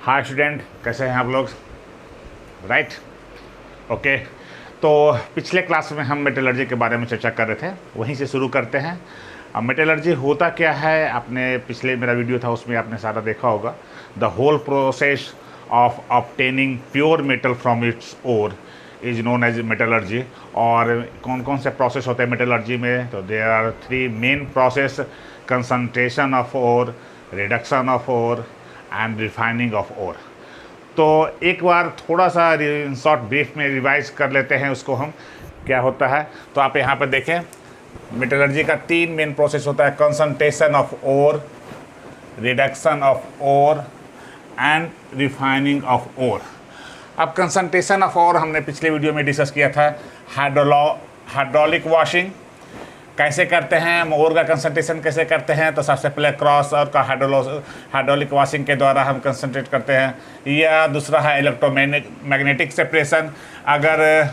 Hi student, कैसे हैं आप लोग? Right, okay. तो पिछले क्लास में हम मेटलर्जी के बारे में चर्चा कर रहे थे, वहीं से शुरू करते हैं। अब मेटलर्जी होता क्या है, आपने पिछले मेरा वीडियो था उसमें आपने सारा देखा होगा। The whole process of obtaining pure metal from its ore is known as metallurgy. और कौन कौन से प्रोसेस होते हैं मेटलर्जी में? तो there are 3 main process: concentration of ore, reduction of ore and refining of ore. तो एक बार थोड़ा सा शॉर्ट ब्रीफ में रिवाइज कर लेते हैं उसको हम, क्या होता है। तो आप यहाँ पर देखें, मेटलर्जी का 3 मेन प्रोसेस होता है: concentration of ore, reduction of ore and refining of ore. अब कंसंट्रेशन ऑफ ओर हमने पिछले वीडियो में डिस्कस किया था। हाइड्रोलिक वॉशिंग कैसे करते हैं, हम ओर का कंसंट्रेशन कैसे करते हैं? तो सबसे पहले क्रॉस और का हाइड्रोलिक वॉशिंग के द्वारा हम कंसंट्रेट करते हैं। या दूसरा है इलेक्ट्रोमैग्नेटिक सेपरेशन। अगर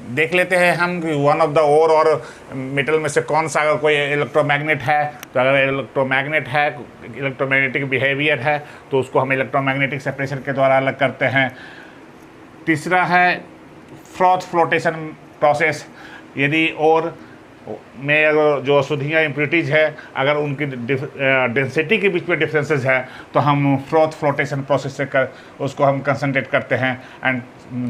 देख लेते हैं हम कि वन ऑफ द ओर और मेटल में से कौन सा, अगर कोई इलेक्ट्रोमैग्नेट है, तो अगर इलेक्ट्रोमैग्नेट है, इलेक्ट्रोमैग्नेटिक बिहेवियर है, तो उसको हम इलेक्ट्रोमैग्नेटिक सेपरेशन के द्वारा अलग करते हैं। तीसरा है फ्लोटेशन प्रोसेस। यदि और में अगर जो अशुद्धियाँ इम्प्योरिटीज़ है, अगर उनकी डेंसिटी के बीच में डिफरेंसेस है, तो हम फ्लोटेशन प्रोसेस से उसको हम कंसंट्रेट करते हैं। एंड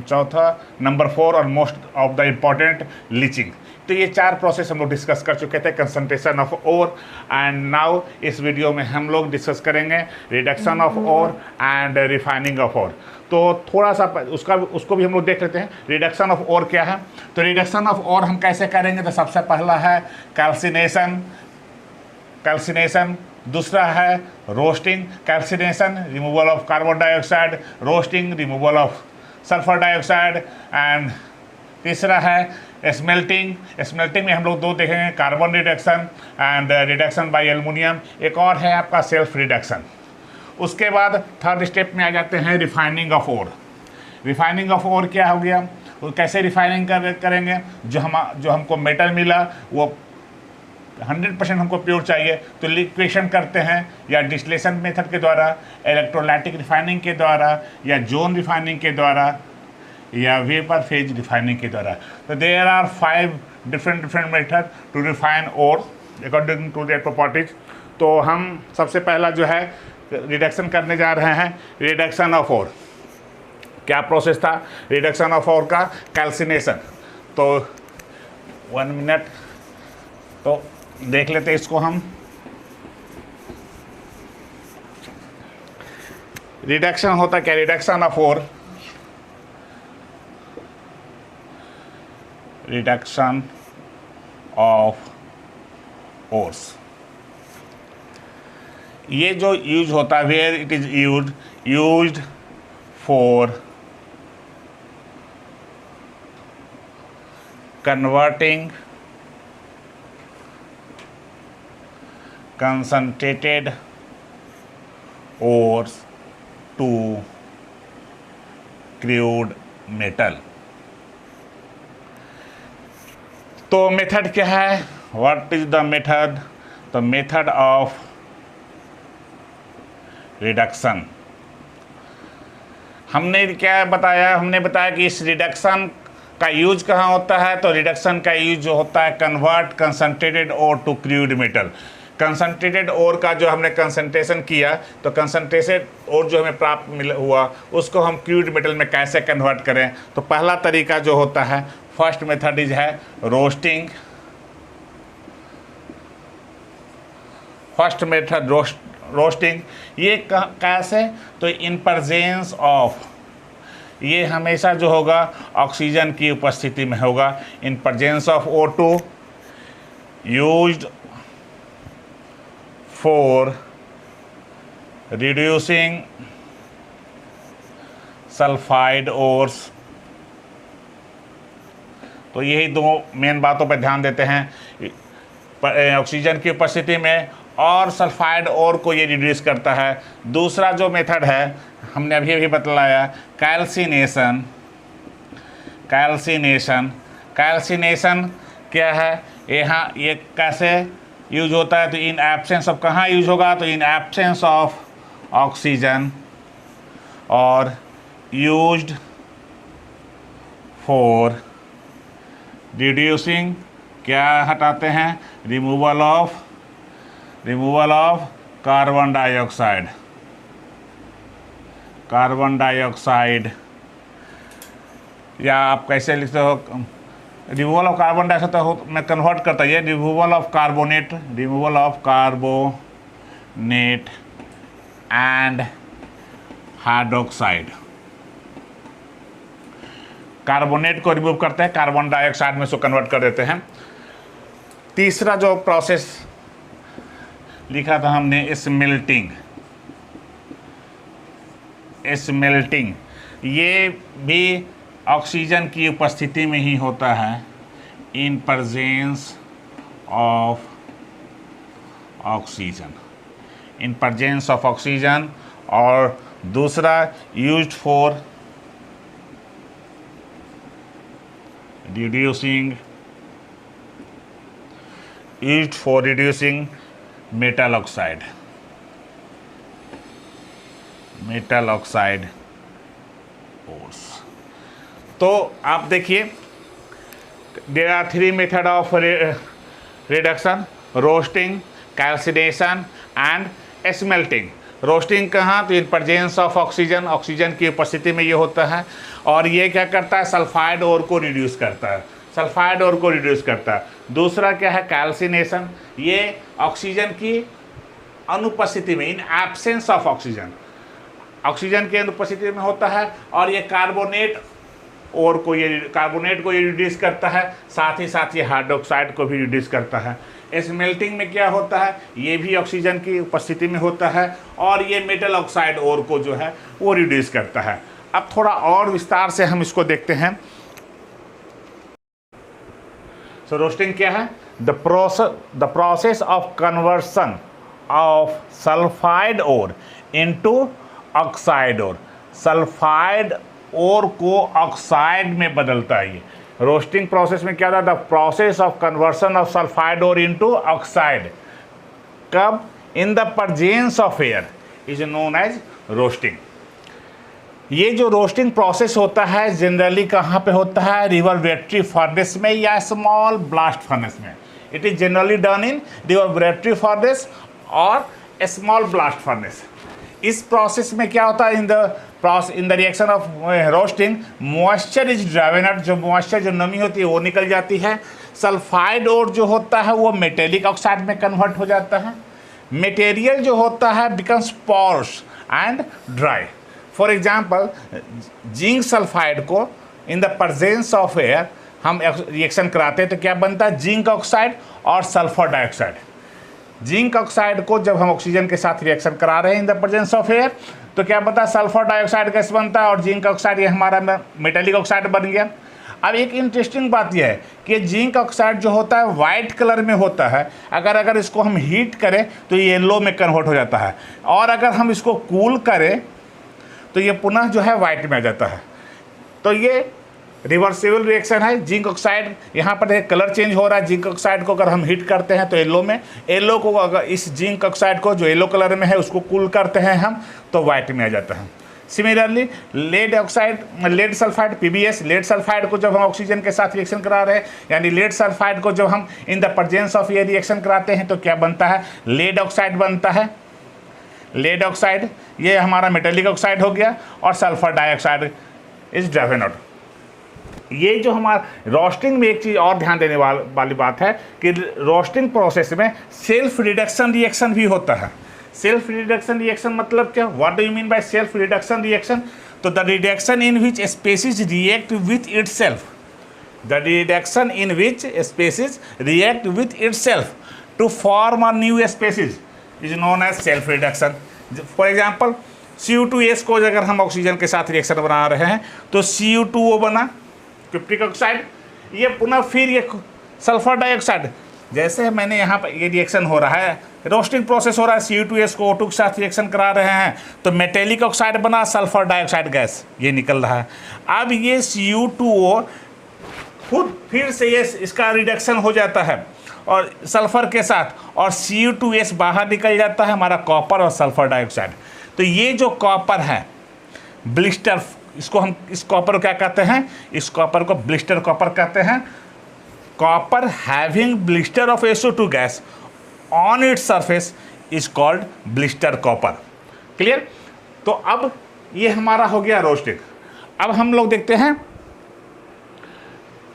चौथा, नंबर 4 और most of the important, leaching. तो ये 4 प्रोसेस हम लोग डिस्कस कर चुके थे, concentration of ore. And now इस वीडियो में हम लोग डिस्कस करेंगे reduction of ore and refining of ore. तो थोड़ा सा उसको भी हम लोग देख लेते हैं। रिडक्शन ऑफ ओर क्या है? तो रिडक्शन ऑफ ओर हम कैसे करेंगे? तो सबसे पहला है कैल्सिनेशन। दूसरा है roasting, calcination removal of carbon dioxide, roasting removal of sulphur dioxide. And तीसरा है स्मेल्टिंग में हम लोग 2 देखेंगे, carbon reduction and reduction by aluminium. एक और है आपका सेल्फ रिडक्शन। उसके बाद थर्ड स्टेप में आ जाते हैं refining of ore. Refining of ore क्या हो गया? वो कैसे रिफाइनिंग करेंगे? जो हमको मेटल मिला वो 100% हमको प्योर चाहिए, तो लिक्वेशन करते हैं, या डिस्टिलेशन मेथड के द्वारा, इलेक्ट्रोलाइटिक रिफाइनिंग के द्वारा, या जोन रिफाइनिंग के द्वारा, या वेपर फेज रिफाइनिंग के द्वारा। तो there are 5 different method to refine ore according to their properties. तो हम सबसे पहला जो है रिडक्शन करने जा रहे हैं, रिडक्शन ऑफ ओर। क्या प्रोसेस था रिडक्शन ऑफ ओर का? कैल्सिनेशन। तो 1 मिनट, तो देख लेते हैं इसको हम। रिडक्शन होता क्या? Reduction of ore, reduction of ores, ये जो यूज होता है, where it is used for converting concentrated ores to crude metal। तो मेथड क्या है? What is the method? The method of reduction. हमने क्या बताया? हमने बताया कि इस रिडक्शन का यूज कहाँ होता है? तो रिडक्शन का यूज जो होता है, convert concentrated ore to crude metal. Concentrated ore का जो हमने कंसंट्रेशन किया, तो कंसंट्रेटेड ओर जो हमें प्राप्त हुआ, उसको हम क्रूड मेटल में कैसे कन्वर्ट करें? तो पहला तरीका जो होता है, फर्स्ट मेथड इज है रोस्टिंग। First method roasting. ये कैसे? तो इन प्रेजेंस ऑफ, ये हमेशा जो होगा ऑक्सीजन की उपस्थिति में होगा। In presence of O2 used for reducing sulphide ores. तो यही 2 मेन बातों पर ध्यान देते हैं, ऑक्सीजन की उपस्थिति में, और सल्फाइड ओर को ये रिड्यूस करता है। दूसरा जो मेथड है हमने अभी बतलाया, कैल्सिनेशन। कैल्सिनेशन क्या है? यहाँ ये कैसे यूज होता है? तो इन एब्सेंस ऑफ, कहाँ यूज होगा? तो इन एब्सेंस ऑफ ऑक्सीजन, और यूज्ड फॉर रिड्यूसिंग, क्या हटाते हैं, रिमूवल ऑफ कार्बन डाइऑक्साइड, या आप कैसे लिखते हो, रिमूवल ऑफ कार्बन डाइऑक्साइड तो मैं कन्वर्ट करता है, removal of carbonate and hydroxide. Carbonate को रिमूव करते हैं, कार्बन डाइऑक्साइड में इसको कन्वर्ट कर देते हैं। तीसरा जो प्रोसेस लिखा था हमने, स्मेल्टिंग, ये भी ऑक्सीजन की उपस्थिति में ही होता है, इन प्रेजेंस ऑफ ऑक्सीजन। और दूसरा used for reducing metal oxide ores. तो आप देखिए, there are 3 method of reduction, roasting, calcination and smelting. Roasting कहाँ, तो इन प्रेजेंस ऑफ ऑक्सीजन की उपस्थिति में ये होता है, और ये क्या करता है, सल्फाइड ओर को रिड्यूस करता है। दूसरा क्या है, कैल्सिनेशन, ये ऑक्सीजन की अनुपस्थिति में, इन एब्सेंस ऑफ ऑक्सीजन की अनुपस्थिति में होता है, और ये कार्बोनेट को ये रिड्यूस करता है, साथ ही साथ ये हाइड्रोक्साइड को भी रिड्यूस करता है। स्मेल्टिंग में क्या होता है, ये भी ऑक्सीजन की उपस्थिति में होता है, और ये मेटल ऑक्साइड ओर को जो है वो रिड्यूस करता है। अब थोड़ा और विस्तार से हम इसको देखते हैं। सो रोस्टिंग क्या है, the process of conversion of sulphide ore into oxide ore. Sulphide ore को ऑक्साइड में बदलता है ये। रोस्टिंग प्रोसेस में क्या था, the process of conversion of sulphide ore into oxide, कब, in the presence of air, is known as roasting. ये जो रोस्टिंग प्रोसेस होता है जनरली कहाँ पे होता है, रिवर्बरेटरी फर्नेस में या स्मॉल ब्लास्ट फर्नेस में। It is generally done in reverberatory furnace और स्मॉल ब्लास्ट फर्नेस। इस प्रोसेस में क्या होता है, in the reaction of roasting, moisture is driven out, जो मॉइस्चर, जो नमी होती है वो निकल जाती है। सल्फाइड ओर जो होता है वो मेटेलिक ऑक्साइड में कन्वर्ट हो जाता है। मटेरियल जो होता है becomes porous and dry. For example, zinc sulphide को in the presence of air हम रिएक्शन कराते हैं तो क्या बनता है, जिंक ऑक्साइड और सल्फर डाइऑक्साइड। जिंक ऑक्साइड को जब हम ऑक्सीजन के साथ रिएक्शन करा रहे हैं इन द प्रेजेंस ऑफ एयर तो क्या बनता है, सल्फर डाइऑक्साइड गैस बनता है, और जिंक ऑक्साइड ये हमारा मेटेलिक ऑक्साइड बन गया। अब एक इंटरेस्टिंग बात यह है कि जिंक ऑक्साइड जो होता है वाइट कलर में होता है, अगर इसको हम हीट करें तो ये येलो में कन्वर्ट हो जाता है, और अगर हम इसको कूल करें तो ये पुनः जो है वाइट में आ जाता है। तो ये रिवर्सिबल रिएक्शन है। जिंक ऑक्साइड, यहाँ पर कलर चेंज हो रहा है। जिंक ऑक्साइड को अगर हम हीट करते हैं तो येलो में, येलो को अगर इस जिंक ऑक्साइड को जो येलो कलर में है उसको कूल करते हैं हम तो वाइट में आ जाता है। Similarly lead oxide, lead sulphide, PbS, lead sulphide को जब हम ऑक्सीजन के साथ रिएक्शन करा रहे हैं, यानी लेड सल्फाइड को जब हम इन the presence of air reaction कराते हैं तो क्या बनता है, लेड ऑक्साइड बनता है। लेड ऑक्साइड ये हमारा मेटेलिक ऑक्साइड हो गया, और sulphur dioxide is driven out. ये जो हमारा रोस्टिंग में एक चीज़ और ध्यान देने वाली बात है कि रोस्टिंग प्रोसेस में सेल्फ रिडक्शन रिएक्शन भी होता है। सेल्फ रिडक्शन रिएक्शन मतलब क्या, what do you mean by self reduction reaction? तो the reduction in which species react with itself, the reduction in which species react with itself to form a new species is known as self reduction. For example, CO2S को अगर हम oxygen के साथ reaction बना रहे हैं तो CO2O बना, क्रिप्टिक ऑक्साइड, ये पुनः फिर ये सल्फर डाइऑक्साइड, जैसे मैंने यहाँ पर ये रिएक्शन हो रहा है, रोस्टिंग प्रोसेस हो रहा है, CO2S को O2 के साथ रिएक्शन करा रहे हैं तो मेटेलिक ऑक्साइड बना, सल्फर डाइऑक्साइड गैस ये निकल रहा है। अब ये CO2O खुद फिर से ये इसका रिडक्शन हो जाता है और सल्फर के साथ, और CO2S बाहर निकल जाता है हमारा कॉपर और सल्फर डाइऑक्साइड। तो ये जो कॉपर है ब्लिस्टर, इसको हम इस कॉपर को क्या कहते हैं, इस कॉपर को ब्लिस्टर कॉपर कहते हैं। Copper having blister of SO2 gas on its surface is called blister copper. Clear? तो अब ये हमारा हो गया रोस्टिंग। अब हम लोग देखते हैं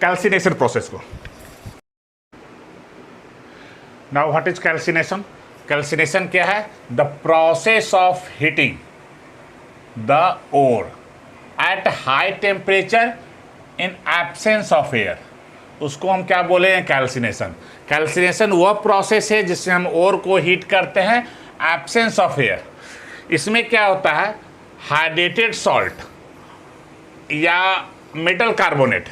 कैल्सिनेशन प्रोसेस को। Now what is calcination? Calcination क्या है? The process of heating the ore at high temperature in absence of air, उसको हम क्या बोले हैं? कैल्सिनेशन। कैल्सिनेशन वह प्रोसेस है जिससे हम ओर को हीट करते हैं एब्सेंस ऑफ एयर। इसमें क्या होता है, हाइड्रेटेड सॉल्ट या मेटल कार्बोनेट,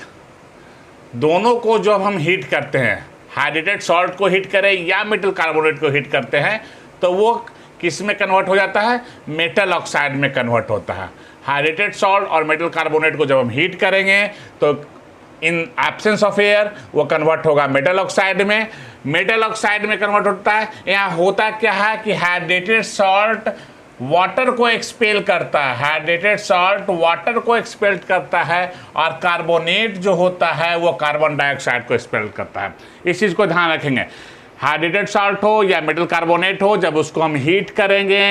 दोनों को जब हम हीट करते हैं, हाइड्रेटेड सॉल्ट को हीट करें या मेटल कार्बोनेट को हीट करते हैं, तो वो किस में कन्वर्ट हो जाता है? मेटल ऑक्साइड में कन्वर्ट होता है। हाइड्रेटेड सॉल्ट और मेटल कार्बोनेट को जब हम हीट करेंगे तो इन एब्सेंस ऑफ एयर वो कन्वर्ट होगा मेटल ऑक्साइड में। मेटल ऑक्साइड में कन्वर्ट होता है। यहाँ होता क्या है कि हाइड्रेटेड सॉल्ट वाटर को एक्सपेल करता है, हाइड्रेटेड सॉल्ट वाटर को एक्सपेल करता है, और कार्बोनेट जो होता है वो कार्बन डाइऑक्साइड को एक्सपेल करता है। इस चीज़ को ध्यान रखेंगे। हाइड्रेटेड सॉल्ट हो या मेटल कार्बोनेट हो, जब उसको हम हीट करेंगे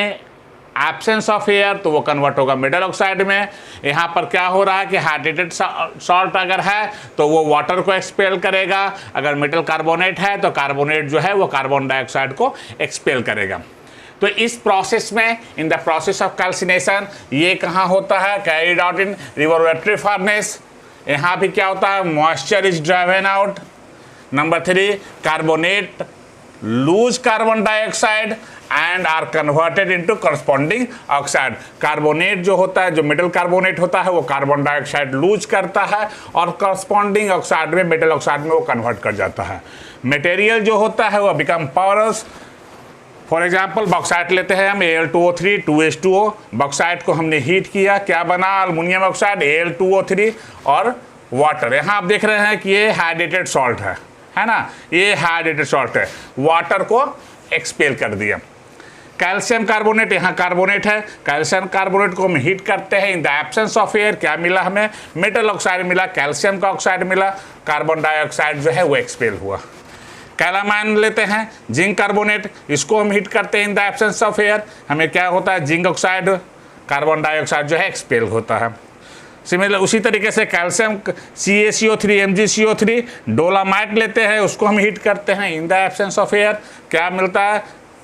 एब्सेंस ऑफ एयर तो वो कन्वर्ट होगा मेटल ऑक्साइड में। यहाँ पर क्या हो रहा है कि हाइड्रेटेड सॉल्ट अगर है तो वो वाटर को एक्सपेल करेगा, अगर मेटल कार्बोनेट है तो कार्बोनेट जो है वो कार्बन डाइऑक्साइड को एक्सपेल करेगा। तो इस प्रोसेस में, in the process of calcination, ये कहाँ होता है? Carried out in reverberatory furnace. यहाँ भी क्या होता है? Moisture is driven out. Number 3, carbonate loose carbon dioxide and are converted into corresponding oxide. Carbonate जो होता है, जो मेटल कार्बोनेट होता है, वो कार्बन डाइऑक्साइड लूज करता है और करस्पॉन्डिंग ऑक्साइड में, मेटल ऑक्साइड में वो कन्वर्ट कर जाता है। मटेरियल जो होता है वो become porous. For example bauxite लेते हैं हम, Al2O3 2H2O। बॉक्साइट को हमने हीट किया, क्या बना? अल्युमिनियम ऑक्साइड Al2O3 और वाटर। यहाँ आप देख रहे हैं कि ये हाइड्रेटेड सॉल्ट है ना, ये हाइड्रेटेड सॉल्ट है, वाटर को एक्सपेल कर दिया। कैल्शियम कार्बोनेट, यहाँ कार्बोनेट है, कैल्शियम कार्बोनेट को हम हीट करते हैं in the absence of air, क्या मिला हमें? मेटल ऑक्साइड मिला, कैल्शियम का ऑक्साइड मिला, कार्बन डाइऑक्साइड जो है वो एक्सपेल हुआ। कैलामाइन लेते हैं, जिंक कार्बोनेट, इसको हम हीट करते हैं in the absence of air, हमें क्या होता है? जिंक ऑक्साइड, कार्बन डाइऑक्साइड जो है एक्सपेल होता है। सिमिलर उसी तरीके से कैल्शियम CaCO3 MgCO3, डोलामाइट लेते हैं, उसको हम हीट करते हैं in the absence of air, क्या मिलता है?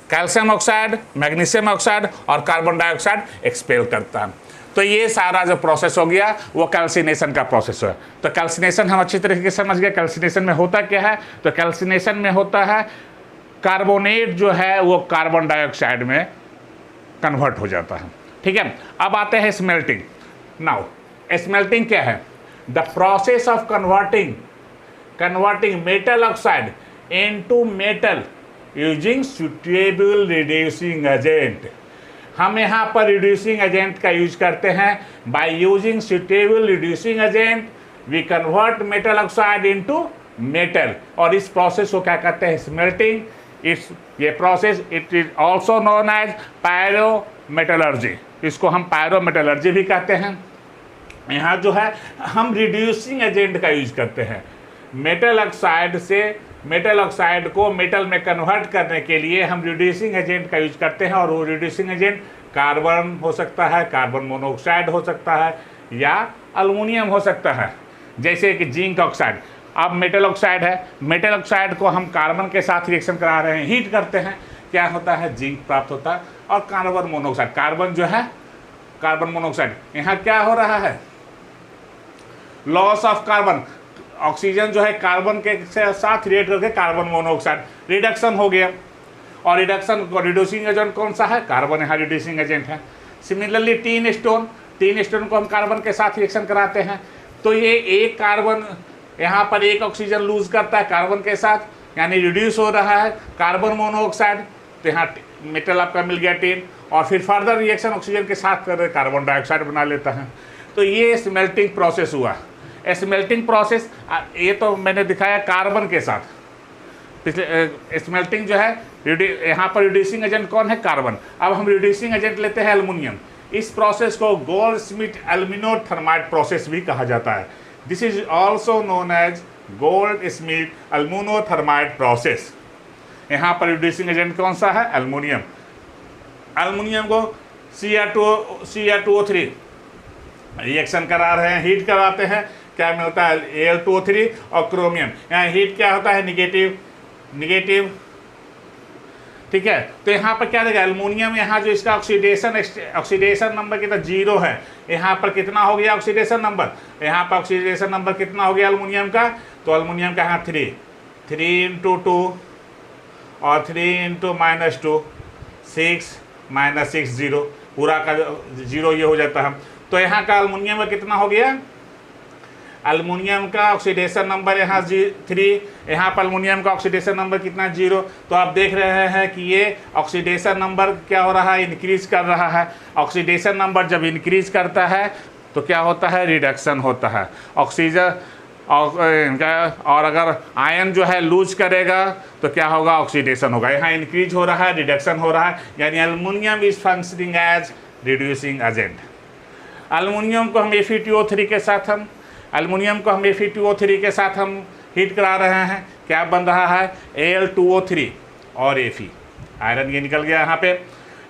कैल्शियम ऑक्साइड, मैग्नीशियम ऑक्साइड और कार्बन डाइऑक्साइड एक्सपेल करता है। तो ये सारा जो प्रोसेस हो गया वो कैल्सिनेशन का प्रोसेस है। तो कैल्सिनेशन हम अच्छी तरीके से समझ गए। कैल्सिनेशन में होता क्या है? तो कैल्सिनेशन में होता है कार्बोनेट जो है वो कार्बन डाइऑक्साइड में कन्वर्ट हो जाता है। ठीक है, अब आते हैं स्मेल्टिंग। नाउ स्मेल्टिंग क्या है? The process of converting metal oxide into metal using suitable reducing agent. हम यहाँ पर रिड्यूसिंग एजेंट का यूज करते हैं। By using suitable reducing agent we convert metal oxide into metal, और इस प्रोसेस को क्या कहते हैं? स्मेल्टिंग। ये process it is also known as pyrometallurgy, इसको हम पायरोमेटलर्जी भी कहते हैं। यहाँ जो है हम रिड्यूसिंग एजेंट का यूज करते हैं। मेटल ऑक्साइड से मेटल ऑक्साइड को मेटल में कन्वर्ट करने के लिए हम रिड्यूसिंग एजेंट का यूज करते हैं, और वो रिड्यूसिंग एजेंट कार्बन हो सकता है, कार्बन मोनोऑक्साइड हो सकता है, या अल्युमिनियम हो सकता है, जैसे कि जिंक ऑक्साइड। अब मेटल ऑक्साइड है, मेटल ऑक्साइड को हम कार्बन के साथ रिएक्शन करा रहे हैं, हीट करते हैं, क्या होता है? जिंक प्राप्त होता है और कार्बन मोनोऑक्साइड। कार्बन जो है कार्बन मोनोऑक्साइड, यहाँ क्या हो रहा है? लॉस ऑफ कार्बन, ऑक्सीजन जो है कार्बन के साथ रिएक्ट करके कार्बन मोनोऑक्साइड रिडक्शन हो गया, और रिडक्शन को रिड्यूसिंग एजेंट कौन सा है? कार्बन यहाँ रिड्यूसिंग एजेंट है। सिमिलरली टीन स्टोन को हम कार्बन के साथ रिएक्शन कराते हैं, तो ये एक कार्बन यहाँ पर एक ऑक्सीजन लूज करता है कार्बन के साथ, यानी रिड्यूस हो रहा है कार्बन मोनोऑक्साइड, तो यहाँ मेटल आपका मिल गया टीन, और फिर फर्दर रिएक्शन ऑक्सीजन के साथ कर कार्बन डाइऑक्साइड बना लेता है। तो ये स्मेल्टिंग प्रोसेस हुआ। स्मेल्टिंग प्रोसेस ये तो मैंने दिखाया कार्बन के साथ। पिछले स्मेल्टिंग जो है यहाँ पर रिड्यूसिंग एजेंट कौन है? कार्बन। अब हम रिड्यूसिंग एजेंट लेते हैं एल्युमिनियम। इस प्रोसेस को गोल्डस्मिथ एल्यूमिनोथर्माइड प्रोसेस भी कहा जाता है। This is also known as Goldschmidt aluminothermic process. यहाँ पर रिड्यूसिंग एजेंट कौन सा है? एल्युमिनियम। एल्युमिनियम को Cr2O3 रिएक्शन करा रहे हैं, हीट कराते हैं, क्या मिलता है? Al2O3 और क्रोमियम। यहाँ हीट क्या होता है? निगेटिव, ठीक है। तो यहाँ पर क्या देगा? एल्युमिनियम, यहाँ जो इसका ऑक्सीडेशन नंबर कितना? 0 है। यहाँ पर कितना हो गया ऑक्सीडेशन नंबर? यहाँ पर ऑक्सीडेशन नंबर कितना हो गया एल्युमिनियम का? तो एल्युमिनियम का यहाँ 3 × 2 और 3 × -2 6 -6 0, पूरा का 0 ये हो जाता है। तो यहाँ का एल्युमिनियम का कितना हो गया? एल्युमिनियम का ऑक्सीडेशन नंबर यहाँ 3, यहाँ पर एल्युमिनियम का ऑक्सीडेशन नंबर कितना? 0। तो आप देख रहे हैं कि ये ऑक्सीडेशन नंबर क्या हो रहा है? इंक्रीज कर रहा है। ऑक्सीडेशन नंबर जब इंक्रीज करता है तो क्या होता है? रिडक्शन होता है ऑक्सीजन। और अगर आयन जो है लूज करेगा तो क्या होगा? ऑक्सीडेशन होगा। यहाँ इंक्रीज हो रहा है, रिडक्शन हो रहा है, यानी aluminium is functioning as reducing agent. Aluminium को हम Fe2O3 के साथ हम हीट करा रहे हैं, क्या बन रहा है? Al2O3 और Fe, आयरन ये निकल गया यहाँ पे।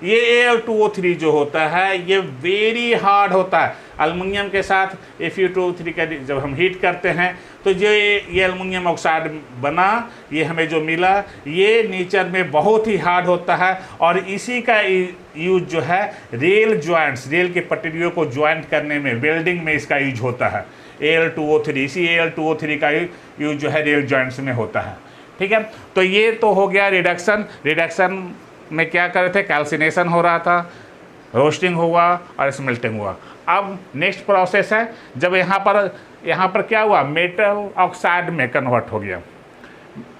ये Al2O3 जो होता है ये वेरी हार्ड होता है। एल्युमिनियम के साथ Fe2O3 का जब हम हीट करते हैं तो ये एल्युमिनियम ऑक्साइड बना, ये हमें जो मिला, ये नेचर में बहुत ही हार्ड होता है। और इसी का यूज जो है रेल जॉइंट्स, रेल के पटरियों को जॉइंट करने में, वेल्डिंग में इसका यूज होता है। Al2O3, इसी Al2O3 का यूज जो है रेल जॉइंट्स में होता है, ठीक है। तो ये तो हो गया रिडक्शन में क्या कर रहे थे? कैल्सिनेशन हो रहा था, रोस्टिंग हुआ और स्मेल्टिंग हुआ। अब नेक्स्ट प्रोसेस है जब यहाँ पर क्या हुआ? मेटल ऑक्साइड में कन्वर्ट हो गया।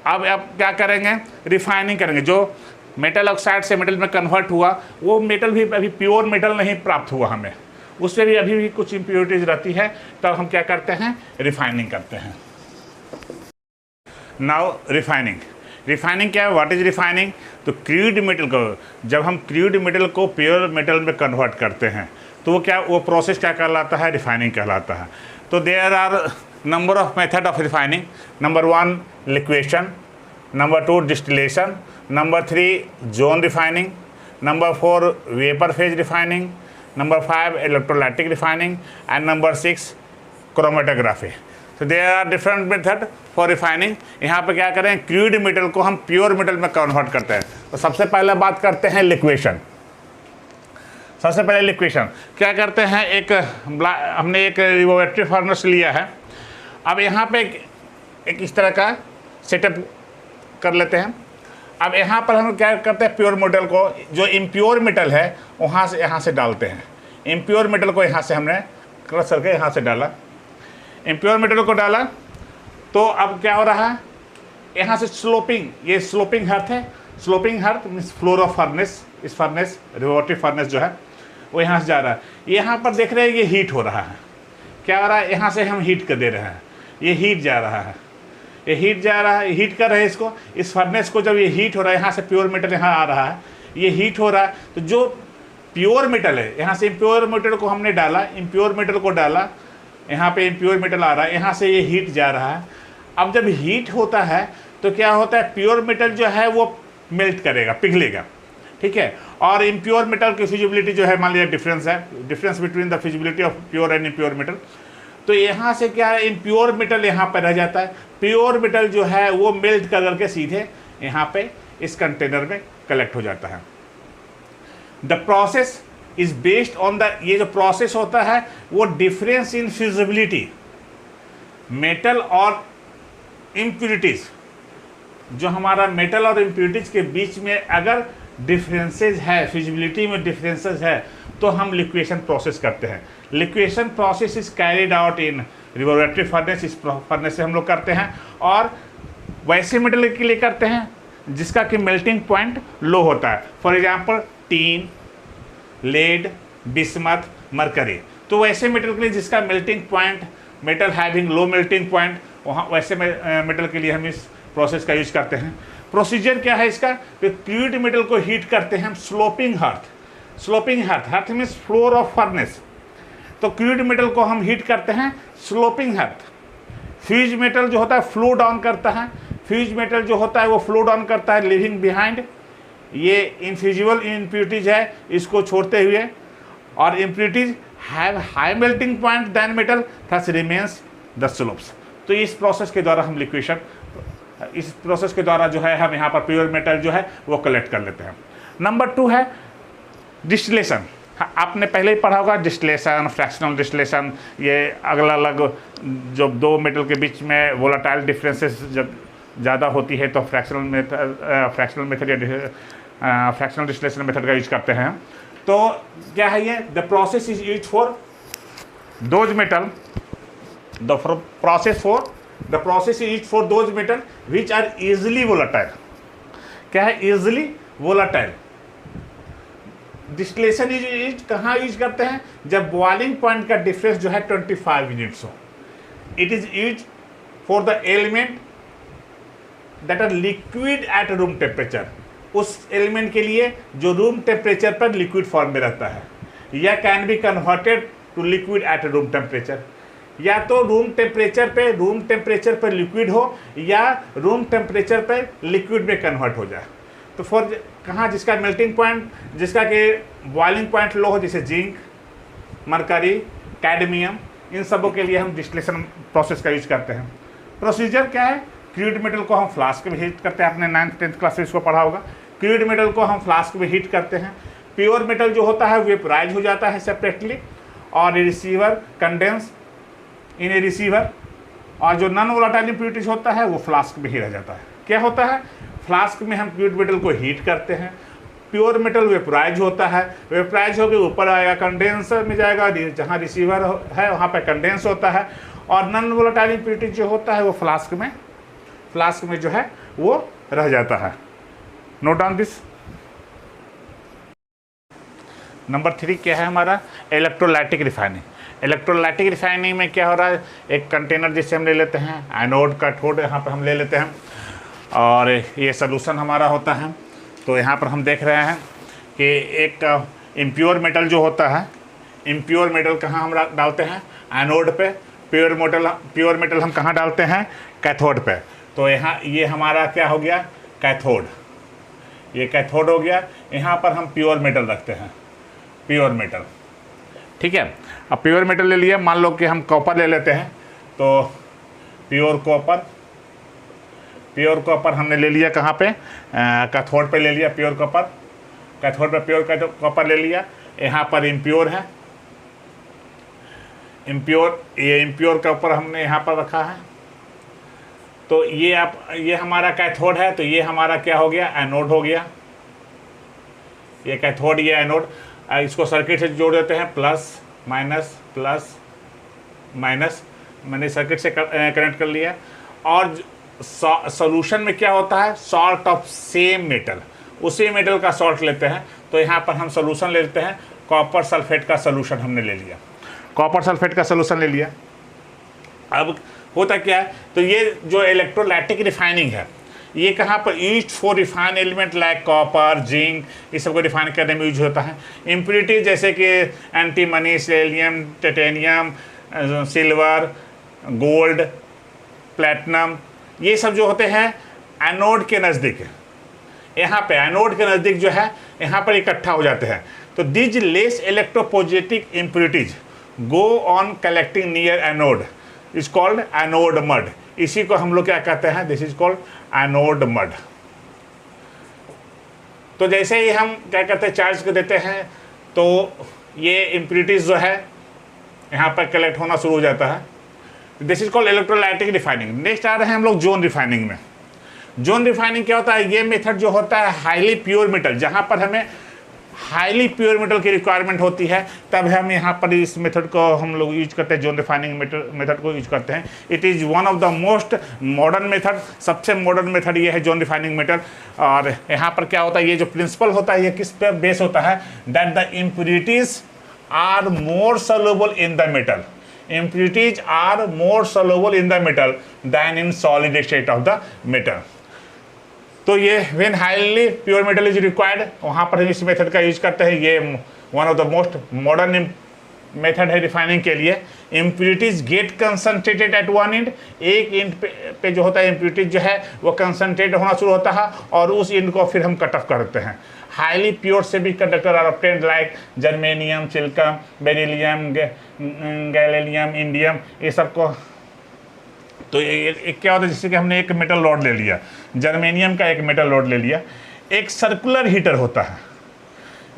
अब क्या करेंगे? रिफाइनिंग करेंगे। जो मेटल ऑक्साइड से मेटल में कन्वर्ट हुआ वो मेटल भी अभी प्योर मेटल नहीं प्राप्त हुआ हमें, उससे भी अभी भी कुछ इम्प्योरिटीज रहती है। तब हम क्या करते हैं? रिफाइनिंग करते हैं। नाउ रिफाइनिंग क्या है? What is refining? तो क्रूड मेटल को, जब हम क्रूड मेटल को प्योर मेटल में कन्वर्ट करते हैं तो वो प्रोसेस क्या कहलाता है? रिफाइनिंग कहलाता है। तो there are number of method of refining. Number 1 liquation, number 2 distillation, number 3 zone refining, number 4 vapour phase refining, number 5 electrolytic refining and number 6 chromatography. तो there are different method for refining. यहाँ पे क्या करें? Crude metal को हम pure metal में convert करते हैं। तो सबसे पहले बात करते हैं लिक्वेशन। सबसे पहले लिक्वेशन क्या करते हैं? हमने एक रिवोल्यूटरी फर्नेस लिया है। अब यहाँ पे एक इस तरह का सेटअप कर लेते हैं। अब यहाँ पर हम क्या करते हैं? प्योर मेटल को, जो इम्प्योर मेटल है यहाँ से डालते हैं। इम्प्योर मेटल को यहाँ से हमने क्रश करके यहाँ से डाला, इम्प्योर मेटल को डाला। तो अब क्या हो रहा है? यहाँ से ये स्लोपिंग हर्थ है। Sloping hearth means floor of furnace. इस फर्नेस, रिवोल्यूटरी फर्नेस जो है वो यहाँ से जा रहा है। यहाँ पर देख रहे हैं ये हीट हो रहा है। क्या हो रहा है? यहाँ से हम हीट कर दे रहे हैं, ये हीट जा रहा है, ये हीट जा रहा है, हीट कर रहे हैं इसको, इस फर्नेस को। जब ये हीट हो रहा है, यहाँ से प्योर मेटल यहाँ आ रहा है, ये हीट हो रहा है। तो जो प्योर मेटल है, यहाँ से इम्प्योर मेटल को हमने डाला, इम्प्योर मेटल को डाला, यहाँ पे इम्प्योर मेटल आ रहा है, यहाँ से ये हीट जा रहा है। अब जब हीट होता है तो क्या होता है? प्योर मेटल जो है वो मेल्ट करेगा, पिघलेगा, ठीक है। और इम्प्योर मेटल की फिजिबिलिटी जो है, मान लीजिए difference between the feasibility of pure and impure metal. तो यहाँ से क्या है? इम्प्योर मेटल यहाँ पर रह जाता है, प्योर मेटल जो है वो मेल्ट कर करके सीधे यहाँ पे इस कंटेनर में कलेक्ट हो जाता है। The process is based on the, ये जो प्रोसेस होता है वो डिफरेंस इन फिजिबिलिटी मेटल और इम्प्योरिटीज, जो हमारा मेटल और इम्प्योरिटीज के बीच में अगर डिफरेंसेस है, फिजिबिलिटी में डिफरेंसेस है, तो हम लिक्वेशन प्रोसेस करते हैं। Liquation process is carried out in reverberatory furnace. इस फर्नेस से हम लोग करते हैं, और वैसे मेटल के लिए करते हैं जिसका कि मेल्टिंग पॉइंट लो होता है। For example tin, lead, bismuth, mercury. तो वैसे मेटल के लिए जिसका melting point, metal having low melting point, वहाँ वैसे मेटल के लिए हम इस प्रोसेस का यूज करते हैं। प्रोसीजर क्या है इसका? तो क्रूड मेटल को हीट करते हैं हम sloping hearth. Sloping hearth, hearth means floor of furnace. तो क्रूड मेटल को हम हीट करते हैं स्लोपिंग हर्थ। फ्यूज मेटल जो होता है फ्लो डाउन करता है, फ्यूज मेटल जो होता है वो फ्लो डाउन करता है लिविंग बिहाइंड, ये इनफ्यूजिबल इम्प्योरिटीज है इसको छोड़ते हुए, और impurities have high melting point than metal thus remains the slopes. तो इस प्रोसेस के द्वारा हम लिक्वेशन, इस प्रोसेस के द्वारा जो है हम यहाँ पर प्योर मेटल जो है वो कलेक्ट कर लेते हैं। नंबर 2 है डिस्टिलेशन। आपने पहले ही पढ़ा होगा डिस्टिलेशन, फ्रैक्शनल डिस्टिलेशन, ये अलग अलग जो दो मेटल के बीच में वोलाटाइल डिफरेंसेस जब ज़्यादा होती है तो फ्रैक्शनल मेथड या फ्रैक्शनल डिस्टिलेशन मेथड का यूज करते हैं। तो क्या है ये, the process is use for those metal, the process is use for those metal which are easily volatile. क्या है इजिली वोलाटाइल? डिस्टिलेशन यूज कहाँ यूज करते हैं? जब बॉइलिंग पॉइंट का डिफरेंस जो है 25 यूनिट्स हो। It is use for the element that are liquid at room temperature, उस एलिमेंट के लिए जो रूम टेम्परेचर पर लिक्विड फॉर्म में रहता है, या can be converted to liquid at room temperature, या तो रूम टेम्परेचर पर लिक्विड हो या रूम टेम्परेचर पर लिक्विड में कन्वर्ट हो जाए। तो फॉर कहाँ जिसका मेल्टिंग पॉइंट, जिसका कि बॉइलिंग पॉइंट लो हो, जैसे जिंक, मरकरी, कैडमियम, इन सबों के लिए हम डिस्टिलेशन प्रोसेस का यूज करते हैं। प्रोसीजर क्या है? क्रूड मेटल को हम फ्लास्क में हीट करते हैं, आपने 9th-10th क्लास में इसको पढ़ा होगा। क्रूड मेटल को हम फ्लास्क में हीट करते हैं, प्योर मेटल जो होता है वेपराइज हो जाता है सेपरेटली, और रिसीवर कंडेंस इन ए रिसीवर, और जो नॉन वोलाटाइल इम्प्योरिटीज होता है वो फ्लास्क में ही रह जाता है। क्या होता है? फ्लास्क में हम क्रूड मेटल को हीट करते हैं, प्योर मेटल वेपराइज होता है, वेपराइज होकर ऊपर आएगा, कंडेंसर में जाएगा, जहाँ रिसीवर है वहाँ पर कंडेंस होता है, और नॉन वोलाटाइल इम्प्योरिटीज जो होता है वो फ्लास्क में जो है वो रह जाता है। Note down this. नंबर 3 क्या है हमारा? Electrolytic refining. इलेक्ट्रोलाइटिक रिफाइनिंग में क्या हो रहा है? एक कंटेनर जिसे हम ले लेते हैं, एनोड कैथोड यहाँ पर हम ले लेते हैं, और ये सॉल्यूशन हमारा होता है। तो यहाँ पर हम देख रहे हैं कि एक इम्प्योर मेटल जो होता है, इम्प्योर मेटल कहाँ हम डालते हैं? एनोड पे। प्योर मेटल हम कहाँ डालते हैं? कैथोड पे। तो यहाँ ये हमारा क्या हो गया? कैथोड। ये कैथोड हो गया। यहाँ पर हम प्योर मेटल रखते हैं, प्योर मेटल। ठीक है, अब प्योर मेटल ले लिया, मान लो कि हम कॉपर ले लेते हैं, तो प्योर कॉपर हमने ले लिया कहाँ पे? कैथोड पे ले लिया प्योर कॉपर, कैथोड पे प्योर कॉपर ले लिया। यहाँ पर इम्प्योर है, ये इम्प्योर कॉपर हमने यहाँ पर रखा है। तो ये हमारा कैथोड है, तो ये हमारा क्या हो गया? एनोड हो गया। ये कैथोड, ये एनोड। इसको सर्किट से जोड़ देते हैं, प्लस माइनस, मैंने सर्किट से कनेक्ट कर लिया। और सॉल्यूशन में क्या होता है? सॉल्ट ऑफ सेम मेटल, उसी मेटल का सॉल्ट लेते हैं। तो यहाँ पर हम सॉल्यूशन ले लेते हैं, कॉपर सल्फेट का सॉल्यूशन हमने ले लिया, कॉपर सल्फेट का सॉल्यूशन ले लिया। अब होता क्या है? तो ये जो इलेक्ट्रोलाइटिक रिफाइनिंग है, ये कहाँ पर use for refine element like copper, zinc, इस सबको रिफाइन करने में यूज होता है। इम्प्योरिटीज जैसे कि antimony, selenium, titanium, silver, gold, platinum, ये सब जो होते हैं एनोड के नज़दीक, यहाँ पे एनोड के नज़दीक जो है यहाँ पर इकट्ठा हो जाते हैं। तो these less electropositive impurities go on collecting near anode is called anode mud. इसी को हम लोग क्या कहते हैं? This is called anode mud. तो जैसे ही हम क्या कहते हैं, चार्ज कर देते हैं, तो ये इम्प्योरिटीज जो है यहाँ पर कलेक्ट होना शुरू हो जाता है। This is called electrolytic refining. Next आ रहे हैं हम लोग जोन रिफाइनिंग में। जोन रिफाइनिंग क्या होता है? ये मेथड जो होता है हाईली प्योर मेटल, जहाँ पर हमें हाईली प्योर मेटल की रिक्वायरमेंट होती है, तब हम यहाँ पर इस मेथड को हम लोग यूज करते हैं, जोन रिफाइनिंग मेथड को यूज करते हैं। It is one of the most modern method, सबसे मॉडर्न मेथड ये है जोन रिफाइनिंग मेथड। और यहाँ पर क्या होता है? ये जो प्रिंसिपल होता है ये किस पे बेस होता है? That the impurities are more soluble in the metal, impurities are more soluble in the metal than in solid state of the metal। तो ये when highly pure metal is required, वहाँ पर हम इस मेथड का use करते हैं। ये one of the most modern method है रिफाइनिंग के लिए। Impurities get concentrated at one end, एक एंड पे जो होता है इम्प्यूरिटीज जो है वो कंसनट्रेट होना शुरू होता है और उस एंड को फिर हम कट ऑफ करते हैं। Highly pure semi conductor are obtained like germanium, silicon, beryllium, gallium, indium, ये सब को। तो ये क्या होता है, जैसे कि हमने एक मेटल रॉड ले लिया, जर्मेनियम का एक मेटल रॉड ले लिया, एक सर्कुलर हीटर होता है,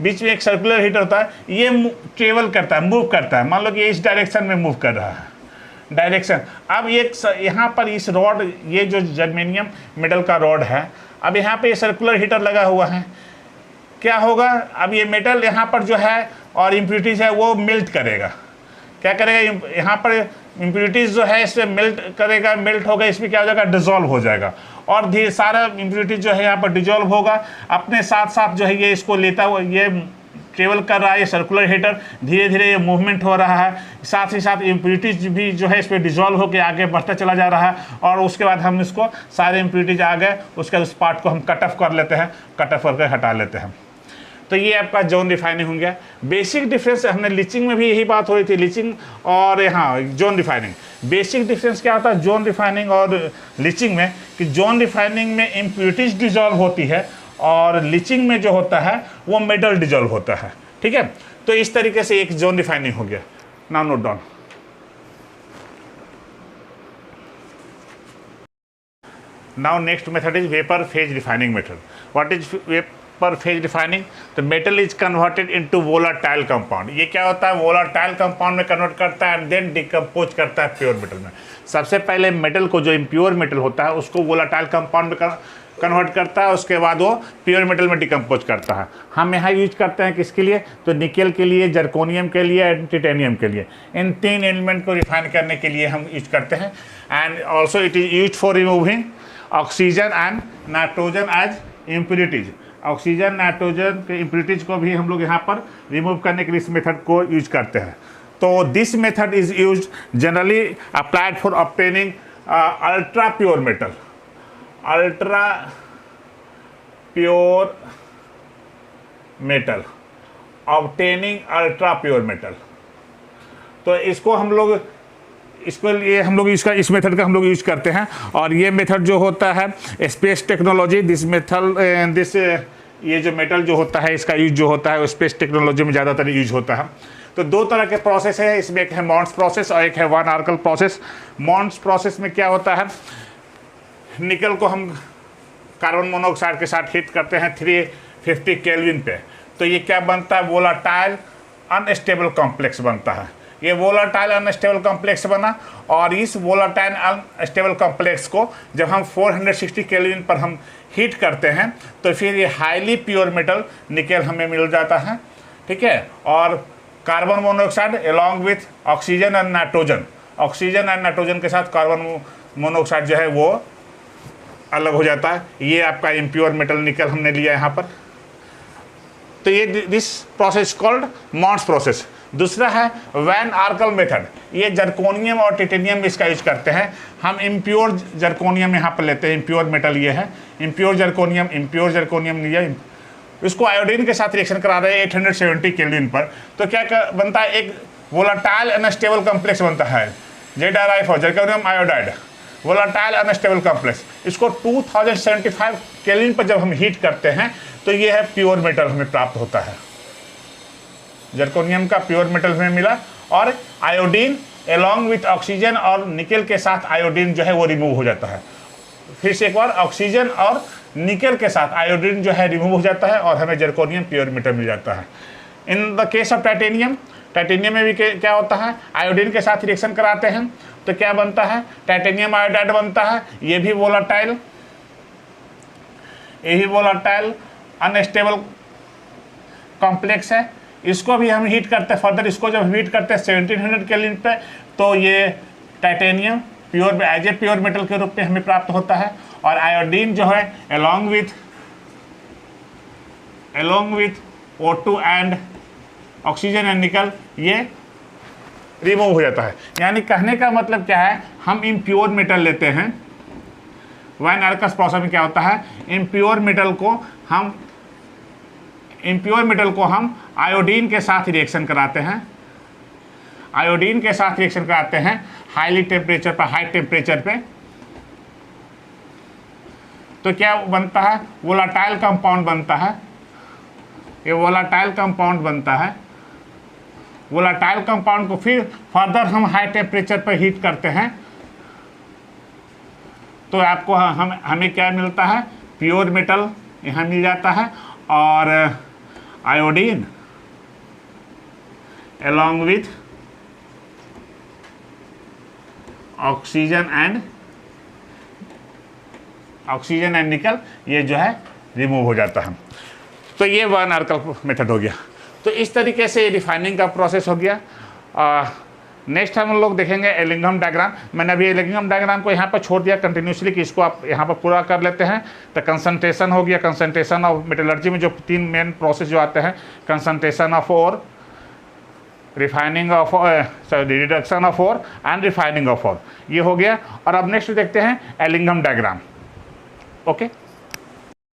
बीच में एक सर्कुलर हीटर होता है, ये ट्रेवल करता है, मूव करता है। मान लो कि ये इस डायरेक्शन में मूव कर रहा है, डायरेक्शन। अब ये यहाँ पर इस रॉड, ये जो जर्मेनियम मेटल का रॉड है, अब यहाँ पे ये सर्कुलर हीटर लगा हुआ है, क्या होगा, अब ये मेटल यहाँ पर जो है और इम्प्यूरिटीज है वो मेल्ट करेगा। क्या करेगा, यहाँ पर इम्प्यूरिटीज जो है इसमें मेल्ट करेगा, मेल्ट होगा, इसमें क्या हो जाएगा, डिजोल्व हो जाएगा और धीरे सारा इम्प्यूरिटीज जो है यहाँ पर डिजोल्व होगा। अपने साथ साथ जो है ये इसको लेता हुआ ये ट्रेवल कर रहा है, ये सर्कुलर हीटर, धीरे धीरे ये मूवमेंट हो रहा है, साथ ही साथ इम्प्यूरिटीज भी जो है इस पर डिजोल्व होकर आगे बढ़ता चला जा रहा है और उसके बाद हम इसको सारे इम्प्यूरिटीज आ गए, उसके बाद उस पार्ट को हम कट ऑफ कर लेते हैं, कट ऑफ करके हटा लेते हैं। तो ये आपका जोन रिफाइनिंग हो गया। बेसिक डिफरेंस, हमने लीचिंग में भी यही बात हो रही थी, लीचिंग और यहाँ जोन रिफाइनिंग। बेसिक डिफरेंस क्या होता है जोन रिफाइनिंग और लीचिंग में, कि जोन रिफाइनिंग में इम्प्यूरिटीज डिजॉल्व होती है और लीचिंग में जो होता है वो मेटल डिजॉल्व होता है। ठीक है, तो इस तरीके से एक जोन रिफाइनिंग हो गया। Now note down. Now next method is vapour phase refining method. What is vapour phase refining? The metal is converted into volatile compound. ये क्या होता है, वोलाटाइल कंपाउंड में कन्वर्ट करता है एंड देन डिकम्पोज करता है प्योर मेटल में। सबसे पहले मेटल को, जो इम्प्योर मेटल होता है उसको वोलाटाइल कंपाउंड में कन्वर्ट करता है, उसके बाद वो प्योर मेटल में डिकम्पोज करता है। हम यहाँ यूज करते हैं किसके लिए, तो निकेल के लिए, जर्कोनियम के लिए एंड टिटेनियम के लिए। इन तीन एलिमेंट को रिफाइन करने के लिए हम यूज करते हैं। And also it is use for removing oxygen and nitrogen as impurities. Oxygen nitrogen के इम्प्यूरिटीज को भी हम लोग यहाँ पर रिमूव करने के लिए इस मेथड को यूज करते हैं। तो this method is use generally applied for obtaining ultra pure metal. Ultra pure metal, obtaining ultra pure metal. तो इसको हम लोग, इसको लिए हम लोग इसका, इस मेथड का हम लोग यूज करते हैं। और ये मेथड जो होता है space technology, this method this ये जो मेटल जो होता है इसका यूज जो होता है वो स्पेस टेक्नोलॉजी में ज़्यादातर यूज होता है। तो दो तरह के प्रोसेस है इसमें, एक है मॉन्स प्रोसेस और एक है वन आर्कल प्रोसेस। मॉन्स प्रोसेस में क्या होता है, निकल को हम कार्बन मोनोऑक्साइड के साथ हीट करते हैं 350 केल्विन पे, तो ये क्या बनता है, वोलाटाइल अनस्टेबल कॉम्प्लेक्स बनता है। ये वोलाटाइल अनस्टेबल कॉम्प्लेक्स बना और इस वोलाटाइल अनस्टेबल कॉम्प्लेक्स को जब हम 460 केल्विन पर हम हीट करते हैं तो फिर ये हाईली प्योर मेटल निकेल हमें मिल जाता है। ठीक है, और carbon monoxide along with oxygen and nitrogen, oxygen and nitrogen के साथ कार्बन मोनोऑक्साइड जो है वो अलग हो जाता है। ये आपका इम्प्योर मेटल निकल हमने लिया यहाँ पर। तो ये this process called Mond's process. दूसरा है वैन आर्कल मेथड। ये जर्कोनियम और टिटेनियम इसका यूज करते हैं। हम इम्प्योर जर्कोनियम यहाँ पर लेते हैं, इम्प्योर मेटल ये है, इम्प्योर जर्कोनियम लिया, इसको आयोडीन के साथ रिएक्शन करा रहे हैं 870 केल्विन पर। तो क्या बनता है, एक वोलाटाइल अनस्टेबल कॉम्प्लेक्स बनता है, ZrI4 zirconium iodide, volatile unstable complex. इसको 2075 केल्विन पर जब हम हीट करते हैं तो ये है प्योर मेटल हमें प्राप्त होता है। जर्कोनियम का प्योर मेटल हमें मिला और आयोडीन अलॉन्ग विथ ऑक्सीजन और निकेल के साथ आयोडीन जो है वो रिमूव हो जाता है। फिर से एक बार, ऑक्सीजन और निकेल के साथ आयोडीन जो है रिमूव हो जाता है और हमें जर्कोनियम प्योर मेटल मिल जाता है। In the case of titanium, titanium में भी क्या होता है, आयोडीन के साथ रिएक्शन कराते हैं तो क्या बनता है, टाइटेनियम आयोडाइड बनता है। ये भी वोलाटाइल अनस्टेबल कॉम्प्लेक्स है। इसको भी हम हीट करते हैं फर्दर, इसको जब हीट करते हैं 1700 केल्विन पे तो ये titanium pure as a pure metal के रूप में हमें प्राप्त होता है। और आयोडीन जो है along with O2 and oxygen and निकल ये रिमूव हो जाता है। यानी कहने का मतलब क्या है, हम इम्प्योर मेटल लेते हैं, वैन आर्कस प्रोसेस में क्या होता है, इम्प्योर मेटल को हम आयोडीन के साथ रिएक्शन कराते हैं, आयोडीन के साथ रिएक्शन कराते हैं हाई टेम्परेचर पे, तो क्या बनता है, वोलाटाइल कंपाउंड बनता है, ये वोलाटाइल कंपाउंड बनता है। वोलाटाइल कंपाउंड को फिर फर्दर हम हाई टेम्परेचर पर हीट करते हैं, तो आपको हमें क्या मिलता है, प्योर मेटल यहाँ मिल जाता है, और iodine along with oxygen and निकल, ये जो है रिमूव हो जाता है। तो ये वन आर्कल मेथड हो गया। तो इस तरीके से रिफाइनिंग का प्रोसेस हो गया। नेक्स्ट हम लोग देखेंगे एलिंघम डायग्राम। मैंने अभी एलिंघम डायग्राम को यहाँ पर छोड़ दिया कंटिन्यूसली कि इसको आप यहाँ पर पूरा कर लेते हैं। तो कंसंट्रेशन हो गया, कंसंट्रेशन ऑफ मेटलर्जी में जो 3 मेन प्रोसेस जो आते हैं, concentration of ore, refining of reduction of ore and refining of ore, ये हो गया। और अब नेक्स्ट देखते हैं एलिंघम डायग्राम। ओके।